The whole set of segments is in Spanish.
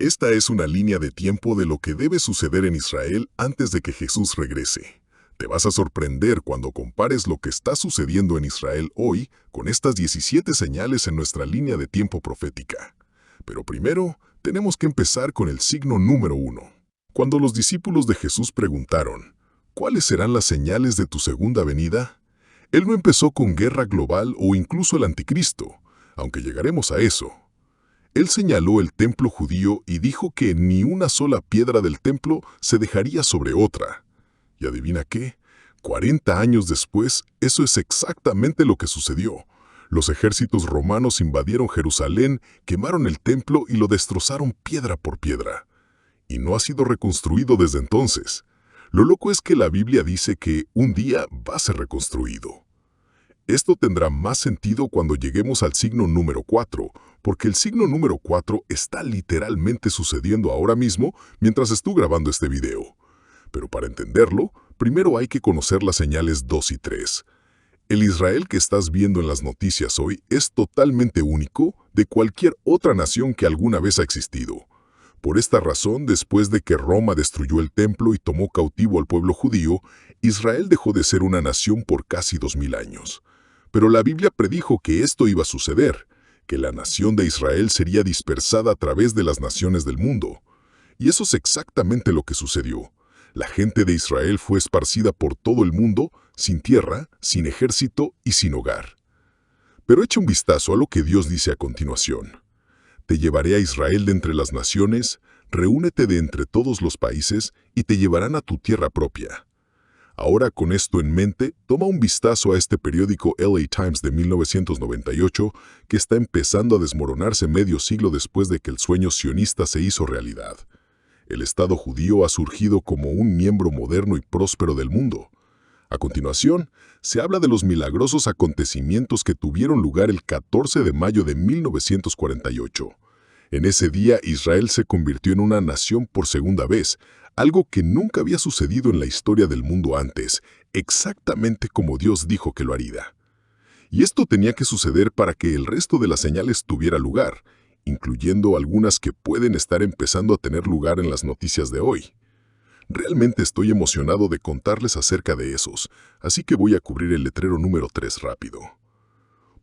Esta es una línea de tiempo de lo que debe suceder en Israel antes de que Jesús regrese. Te vas a sorprender cuando compares lo que está sucediendo en Israel hoy con estas 17 señales en nuestra línea de tiempo profética. Pero primero, tenemos que empezar con el signo número 1. Cuando los discípulos de Jesús preguntaron, ¿cuáles serán las señales de tu segunda venida? Él no empezó con guerra global o incluso el anticristo, aunque llegaremos a eso. Él señaló el templo judío y dijo que ni una sola piedra del templo se dejaría sobre otra. ¿Y adivina qué? 40 años después, eso es exactamente lo que sucedió. Los ejércitos romanos invadieron Jerusalén, quemaron el templo y lo destrozaron piedra por piedra. Y no ha sido reconstruido desde entonces. Lo loco es que la Biblia dice que un día va a ser reconstruido. Esto tendrá más sentido cuando lleguemos al signo número 4, porque el signo número 4 está literalmente sucediendo ahora mismo mientras estoy grabando este video. Pero para entenderlo, primero hay que conocer las señales 2 y 3. El Israel que estás viendo en las noticias hoy es totalmente único de cualquier otra nación que alguna vez ha existido. Por esta razón, después de que Roma destruyó el templo y tomó cautivo al pueblo judío, Israel dejó de ser una nación por casi 2000 años. Pero la Biblia predijo que esto iba a suceder, que la nación de Israel sería dispersada a través de las naciones del mundo. Y eso es exactamente lo que sucedió. La gente de Israel fue esparcida por todo el mundo, sin tierra, sin ejército y sin hogar. Pero echa un vistazo a lo que Dios dice a continuación. Te llevaré a Israel de entre las naciones, reúnete de entre todos los países y te llevarán a tu tierra propia. Ahora, con esto en mente, toma un vistazo a este periódico LA Times de 1998 que está empezando a desmoronarse medio siglo después de que el sueño sionista se hizo realidad. El Estado judío ha surgido como un miembro moderno y próspero del mundo. A continuación, se habla de los milagrosos acontecimientos que tuvieron lugar el 14 de mayo de 1948. En ese día, Israel se convirtió en una nación por segunda vez, algo que nunca había sucedido en la historia del mundo antes, exactamente como Dios dijo que lo haría. Y esto tenía que suceder para que el resto de las señales tuviera lugar, incluyendo algunas que pueden estar empezando a tener lugar en las noticias de hoy. Realmente estoy emocionado de contarles acerca de esos, así que voy a cubrir el letrero número 3 rápido.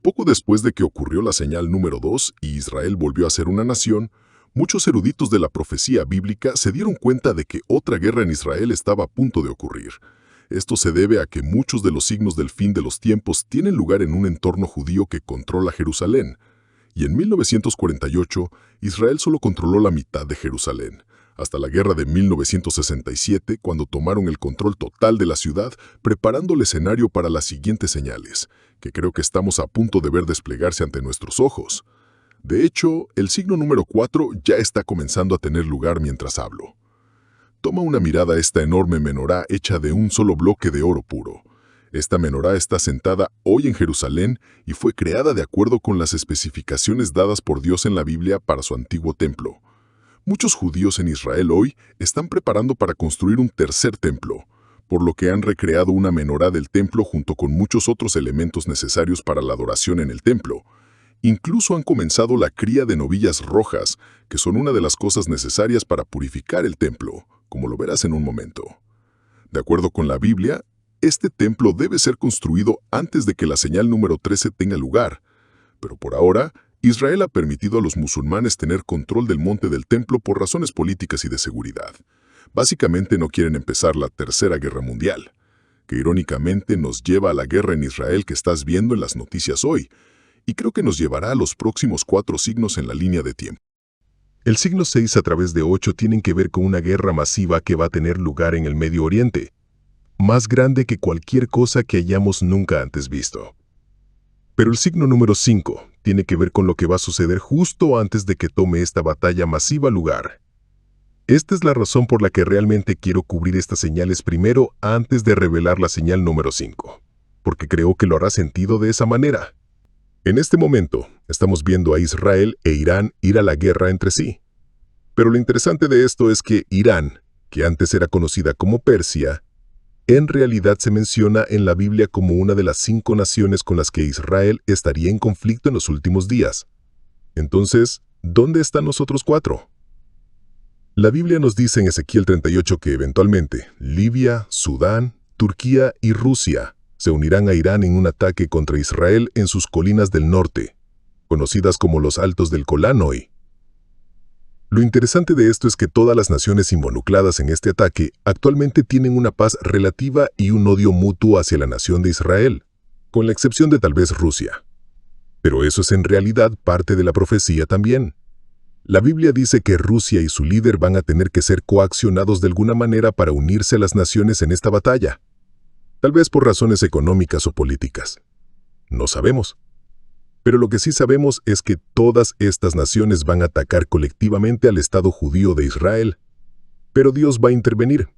Poco después de que ocurrió la señal número 2 y Israel volvió a ser una nación, muchos eruditos de la profecía bíblica se dieron cuenta de que otra guerra en Israel estaba a punto de ocurrir. Esto se debe a que muchos de los signos del fin de los tiempos tienen lugar en un entorno judío que controla Jerusalén. Y en 1948, Israel solo controló la mitad de Jerusalén, hasta la guerra de 1967, cuando tomaron el control total de la ciudad, preparando el escenario para las siguientes señales, que creo que estamos a punto de ver desplegarse ante nuestros ojos. De hecho, el signo número 4 ya está comenzando a tener lugar mientras hablo. Toma una mirada a esta enorme menorá hecha de un solo bloque de oro puro. Esta menorá está sentada hoy en Jerusalén y fue creada de acuerdo con las especificaciones dadas por Dios en la Biblia para su antiguo templo. Muchos judíos en Israel hoy están preparando para construir un tercer templo, por lo que han recreado una menorá del templo junto con muchos otros elementos necesarios para la adoración en el templo. Incluso han comenzado la cría de novillas rojas, que son una de las cosas necesarias para purificar el templo, como lo verás en un momento. De acuerdo con la Biblia, este templo debe ser construido antes de que la señal número 13 tenga lugar, pero por ahora, Israel ha permitido a los musulmanes tener control del monte del templo por razones políticas y de seguridad. Básicamente no quieren empezar la Tercera Guerra Mundial, que irónicamente nos lleva a la guerra en Israel que estás viendo en las noticias hoy, y creo que nos llevará a los próximos 4 signos en la línea de tiempo. El signo 6 a través de 8 tienen que ver con una guerra masiva que va a tener lugar en el Medio Oriente, más grande que cualquier cosa que hayamos nunca antes visto. Pero el signo número 5 tiene que ver con lo que va a suceder justo antes de que tome esta batalla masiva lugar. Esta es la razón por la que realmente quiero cubrir estas señales primero antes de revelar la señal número 5, porque creo que lo hará sentido de esa manera. En este momento, estamos viendo a Israel e Irán ir a la guerra entre sí. Pero lo interesante de esto es que Irán, que antes era conocida como Persia, en realidad se menciona en la Biblia como una de las 5 naciones con las que Israel estaría en conflicto en los últimos días. Entonces, ¿dónde están los otros 4? La Biblia nos dice en Ezequiel 38 que eventualmente Libia, Sudán, Turquía y Rusia se unirán a Irán en un ataque contra Israel en sus colinas del norte, conocidas como los Altos del Golán hoy. Lo interesante de esto es que todas las naciones involucradas en este ataque actualmente tienen una paz relativa y un odio mutuo hacia la nación de Israel, con la excepción de tal vez Rusia. Pero eso es en realidad parte de la profecía también. La Biblia dice que Rusia y su líder van a tener que ser coaccionados de alguna manera para unirse a las naciones en esta batalla, tal vez por razones económicas o políticas. No sabemos. Pero lo que sí sabemos es que todas estas naciones van a atacar colectivamente al Estado judío de Israel. Pero Dios va a intervenir.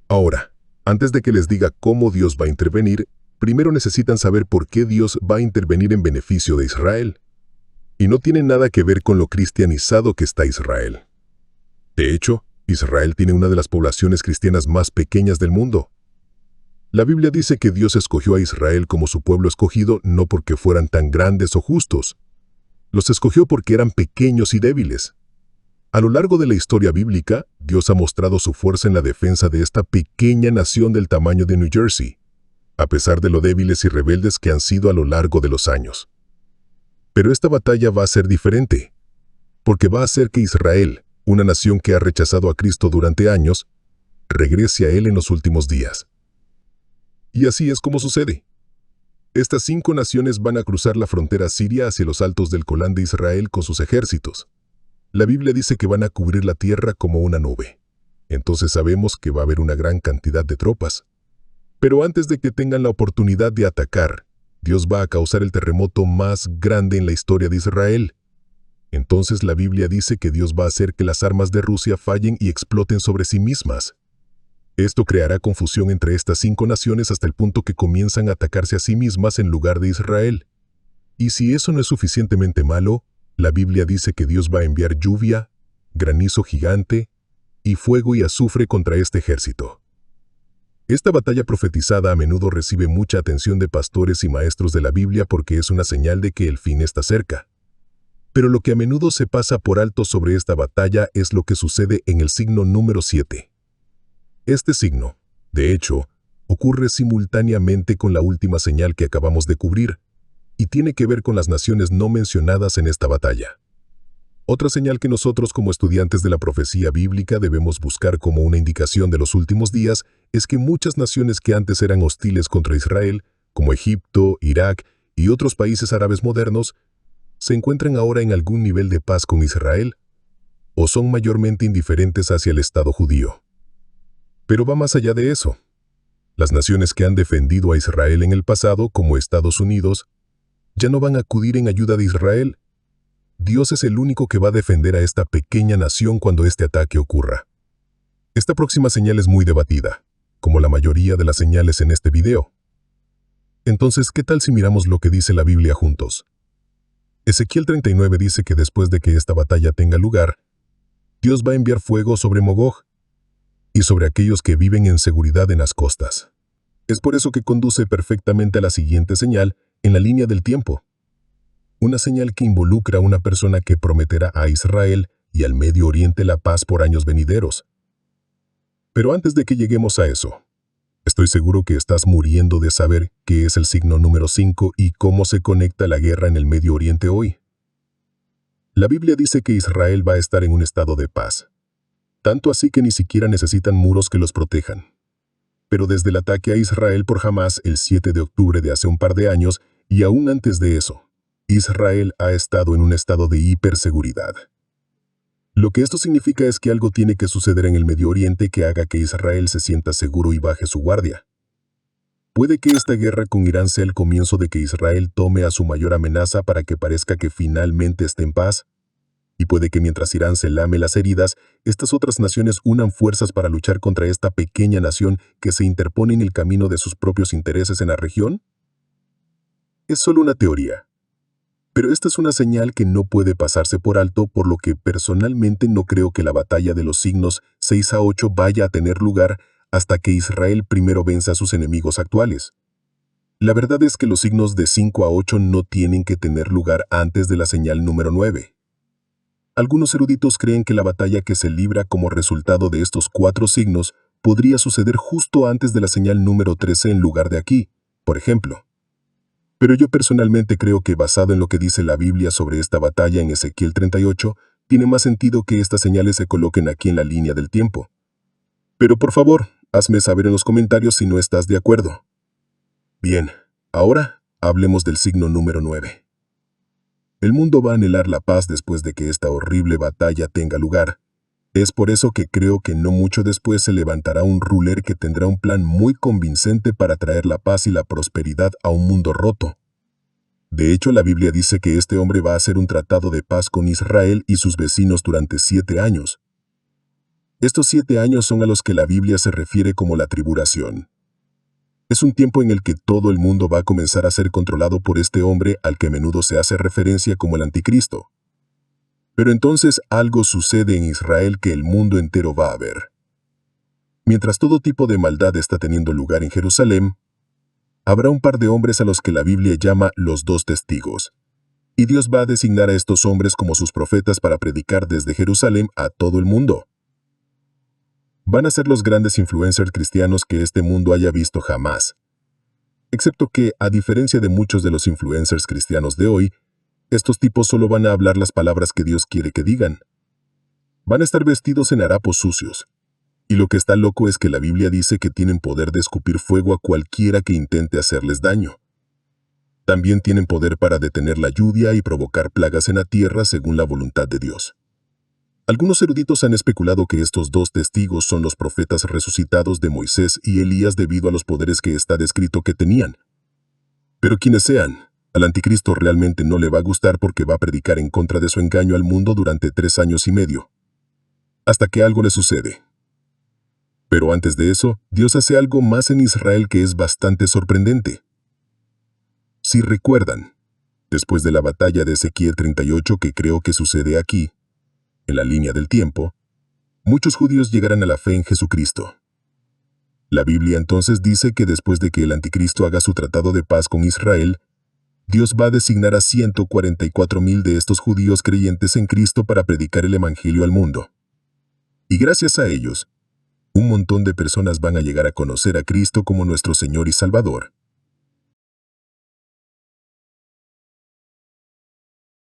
Ahora, antes de que les diga cómo Dios va a intervenir, primero necesitan saber por qué Dios va a intervenir en beneficio de Israel. Y no tiene nada que ver con lo cristianizado que está Israel. De hecho, Israel tiene una de las poblaciones cristianas más pequeñas del mundo. La Biblia dice que Dios escogió a Israel como su pueblo escogido no porque fueran tan grandes o justos. Los escogió porque eran pequeños y débiles. A lo largo de la historia bíblica, Dios ha mostrado su fuerza en la defensa de esta pequeña nación del tamaño de New Jersey, a pesar de lo débiles y rebeldes que han sido a lo largo de los años. Pero esta batalla va a ser diferente, porque va a hacer que Israel, una nación que ha rechazado a Cristo durante años, regrese a Él en los últimos días. Y así es como sucede. Estas 5 naciones van a cruzar la frontera siria hacia los altos del Golán de Israel con sus ejércitos. La Biblia dice que van a cubrir la tierra como una nube. Entonces sabemos que va a haber una gran cantidad de tropas. Pero antes de que tengan la oportunidad de atacar, Dios va a causar el terremoto más grande en la historia de Israel. Entonces la Biblia dice que Dios va a hacer que las armas de Rusia fallen y exploten sobre sí mismas. Esto creará confusión entre estas 5 naciones hasta el punto que comienzan a atacarse a sí mismas en lugar de Israel. Y si eso no es suficientemente malo, la Biblia dice que Dios va a enviar lluvia, granizo gigante y fuego y azufre contra este ejército. Esta batalla profetizada a menudo recibe mucha atención de pastores y maestros de la Biblia porque es una señal de que el fin está cerca. Pero lo que a menudo se pasa por alto sobre esta batalla es lo que sucede en el signo número 7. Este signo, de hecho, ocurre simultáneamente con la última señal que acabamos de cubrir, y tiene que ver con las naciones no mencionadas en esta batalla. Otra señal que nosotros como estudiantes de la profecía bíblica debemos buscar como una indicación de los últimos días es que muchas naciones que antes eran hostiles contra Israel, como Egipto, Irak y otros países árabes modernos, se encuentran ahora en algún nivel de paz con Israel, o son mayormente indiferentes hacia el Estado judío. Pero va más allá de eso. Las naciones que han defendido a Israel en el pasado, como Estados Unidos, ya no van a acudir en ayuda de Israel. Dios es el único que va a defender a esta pequeña nación cuando este ataque ocurra. Esta próxima señal es muy debatida, como la mayoría de las señales en este video. Entonces, ¿qué tal si miramos lo que dice la Biblia juntos? Ezequiel 39 dice que después de que esta batalla tenga lugar, Dios va a enviar fuego sobre Mogog y sobre aquellos que viven en seguridad en las costas. Es por eso que conduce perfectamente a la siguiente señal en la línea del tiempo. Una señal que involucra a una persona que prometerá a Israel y al Medio Oriente la paz por años venideros. Pero antes de que lleguemos a eso, estoy seguro que estás muriendo de saber qué es el signo número 5 y cómo se conecta la guerra en el Medio Oriente hoy. La Biblia dice que Israel va a estar en un estado de paz. Tanto así que ni siquiera necesitan muros que los protejan. Pero desde el ataque a Israel por Hamás el 7 de octubre de hace un par de años, y aún antes de eso, Israel ha estado en un estado de hiperseguridad. Lo que esto significa es que algo tiene que suceder en el Medio Oriente que haga que Israel se sienta seguro y baje su guardia. Puede que esta guerra con Irán sea el comienzo de que Israel tome a su mayor amenaza para que parezca que finalmente esté en paz. Y puede que mientras Irán se lame las heridas, estas otras naciones unan fuerzas para luchar contra esta pequeña nación que se interpone en el camino de sus propios intereses en la región. Es solo una teoría. Pero esta es una señal que no puede pasarse por alto, por lo que personalmente no creo que la batalla de los signos 6 a 8 vaya a tener lugar hasta que Israel primero venza a sus enemigos actuales. La verdad es que los signos de 5 a 8 no tienen que tener lugar antes de la señal número 9. Algunos eruditos creen que la batalla que se libra como resultado de estos 4 signos podría suceder justo antes de la señal número 13 en lugar de aquí, por ejemplo. Pero yo personalmente creo que, basado en lo que dice la Biblia sobre esta batalla en Ezequiel 38, tiene más sentido que estas señales se coloquen aquí en la línea del tiempo. Pero por favor, hazme saber en los comentarios si no estás de acuerdo. Bien, ahora hablemos del signo número 9. El mundo va a anhelar la paz después de que esta horrible batalla tenga lugar. Es por eso que creo que no mucho después se levantará un ruler que tendrá un plan muy convincente para traer la paz y la prosperidad a un mundo roto. De hecho, la Biblia dice que este hombre va a hacer un tratado de paz con Israel y sus vecinos durante 7 años. Estos 7 años son a los que la Biblia se refiere como la tribulación. Es un tiempo en el que todo el mundo va a comenzar a ser controlado por este hombre al que a menudo se hace referencia como el anticristo. Pero entonces algo sucede en Israel que el mundo entero va a ver. Mientras todo tipo de maldad está teniendo lugar en Jerusalén, habrá un par de hombres a los que la Biblia llama los 2 testigos. Y Dios va a designar a estos hombres como sus profetas para predicar desde Jerusalén a todo el mundo. Van a ser los grandes influencers cristianos que este mundo haya visto jamás. Excepto que, a diferencia de muchos de los influencers cristianos de hoy, estos tipos solo van a hablar las palabras que Dios quiere que digan. Van a estar vestidos en harapos sucios. Y lo que está loco es que la Biblia dice que tienen poder de escupir fuego a cualquiera que intente hacerles daño. También tienen poder para detener la lluvia y provocar plagas en la tierra según la voluntad de Dios. Algunos eruditos han especulado que estos 2 testigos son los profetas resucitados de Moisés y Elías debido a los poderes que está descrito que tenían. Pero quienes sean, al anticristo realmente no le va a gustar porque va a predicar en contra de su engaño al mundo durante 3 años y medio. Hasta que algo le sucede. Pero antes de eso, Dios hace algo más en Israel que es bastante sorprendente. Si recuerdan, después de la batalla de Ezequiel 38 que creo que sucede aquí, en la línea del tiempo, muchos judíos llegarán a la fe en Jesucristo. La Biblia entonces dice que después de que el anticristo haga su tratado de paz con Israel, Dios va a designar a 144,000 de estos judíos creyentes en Cristo para predicar el evangelio al mundo. Y gracias a ellos, un montón de personas van a llegar a conocer a Cristo como nuestro Señor y Salvador.